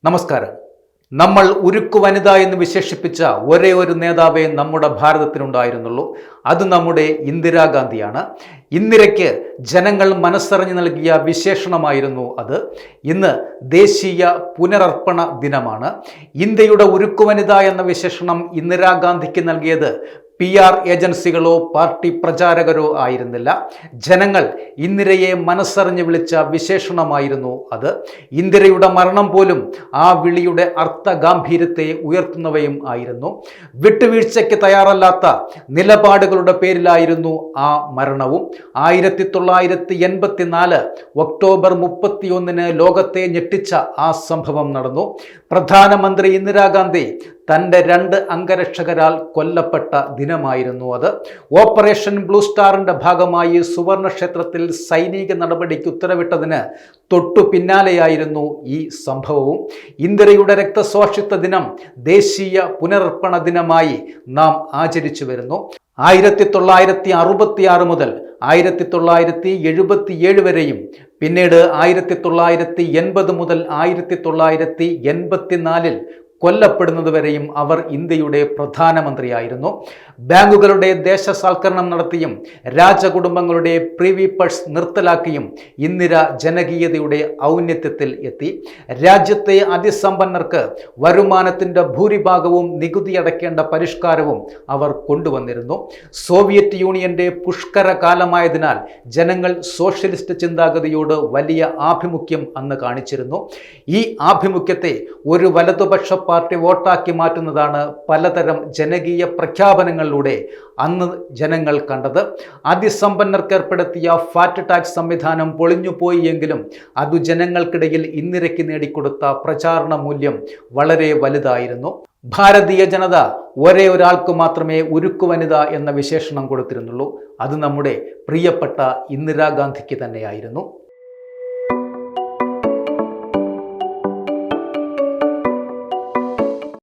നമസ്കാരം. നമ്മൾ ഉരുക്കു വനിത എന്ന് വിശേഷിപ്പിച്ച ഒരേ ഒരു നേതാവേ നമ്മുടെ ഭാരതത്തിനുണ്ടായിരുന്നുള്ളൂ. അത് നമ്മുടെ ഇന്ദിരാഗാന്ധിയാണ്. ഇന്ദിരയ്ക്ക് ജനങ്ങൾ മനസ്സറിഞ്ഞു നൽകിയ വിശേഷണമായിരുന്നു അത്. ഇന്ന് ദേശീയ പുനരർപ്പണ ദിനമാണ്. ഇന്ത്യയുടെ ഉരുക്കു വനിത എന്ന വിശേഷണം ഇന്ദിരാഗാന്ധിക്ക് നൽകിയത് PR ഏജൻസികളോ പാർട്ടി പ്രചാരകരോ ആയിരുന്നില്ല. ജനങ്ങൾ ഇന്ദിരയെ മനസ്സറിഞ്ഞ് വിളിച്ച വിശേഷണമായിരുന്നു അത്. ഇന്ദിരയുടെ മരണം പോലും ആ വിളിയുടെ അർത്ഥഗാംഭീര്യത്തെ ഉയർത്തുന്നവയും ആയിരുന്നു. വിട്ടുവീഴ്ചയ്ക്ക് തയ്യാറല്ലാത്ത നിലപാടുകളുടെ പേരിലായിരുന്നു ആ മരണവും. 1984 ഒക്ടോബർ 31 ലോകത്തെ ഞെട്ടിച്ച ആ സംഭവം നടന്നു. പ്രധാനമന്ത്രി ഇന്ദിരാഗാന്ധി തൻ്റെ 2 അംഗരക്ഷകരാൽ കൊല്ലപ്പെട്ട ദിനമായിരുന്നു അത്. ഓപ്പറേഷൻ ബ്ലൂ സ്റ്റാറിന്റെ ഭാഗമായി സുവർണ ക്ഷേത്രത്തിൽ സൈനിക നടപടിക്ക് ഉത്തരവിട്ടതിന് തൊട്ടു പിന്നാലെയായിരുന്നു ഈ സംഭവവും. ഇന്ദിരയുടെ രക്തസാക്ഷിത്വ ദിനം ദേശീയ പുനരർപ്പണ ദിനമായി നാം ആചരിച്ചു വരുന്നു. 1966 മുതൽ 1977 വരെയും പിന്നീട് 1980 മുതൽ 1984 കൊല്ലപ്പെടുന്നതുവരെയും അവർ ഇന്ത്യയുടെ പ്രധാനമന്ത്രിയായിരുന്നു. ബാങ്കുകളുടെ ദേശസാൽക്കരണം നടത്തിയും രാജകുടുംബങ്ങളുടെ പ്രിവി പഴ്സ് നിർത്തലാക്കിയും ഇന്ദിര ജനകീയതയുടെ ഔന്നത്യത്തിൽ എത്തി. രാജ്യത്തെ അതിസമ്പന്നർക്ക് വരുമാനത്തിൻ്റെ ഭൂരിഭാഗവും നികുതി അടയ്ക്കേണ്ട പരിഷ്കാരവും അവർ കൊണ്ടുവന്നിരുന്നു. സോവിയറ്റ് യൂണിയന്റെ പുഷ്കര കാലമായതിനാൽ ജനങ്ങൾ സോഷ്യലിസ്റ്റ് ചിന്താഗതിയോട് വലിയ ആഭിമുഖ്യം അന്ന് കാണിച്ചിരുന്നു. ഈ ആഭിമുഖ്യത്തെ ഒരു വലതുപക്ഷ പാർട്ടി വോട്ടാക്കി മാറ്റുന്നതാണ് പലതരം ജനകീയ പ്രഖ്യാപനങ്ങളിലൂടെ അന്ന് ജനങ്ങൾ കണ്ടത്. അതിസമ്പന്നർക്ക് ഏർപ്പെടുത്തിയ ഫാറ്റ് ടാക്സ് സംവിധാനം പൊളിഞ്ഞുപോയി എങ്കിലും അത് ജനങ്ങൾക്കിടയിൽ ഇന്ദിരയ്ക്ക് നേടിക്കൊടുത്ത പ്രചാരണ മൂല്യം വളരെ വലുതായിരുന്നു. ഭാരതീയ ജനത ഒരേ ഒരാൾക്ക് മാത്രമേ ഉരുക്കു വനിത എന്ന വിശേഷണം കൊടുത്തിരുന്നുള്ളൂ. അത് നമ്മുടെ പ്രിയപ്പെട്ട ഇന്ദിരാഗാന്ധിക്ക് തന്നെയായിരുന്നു.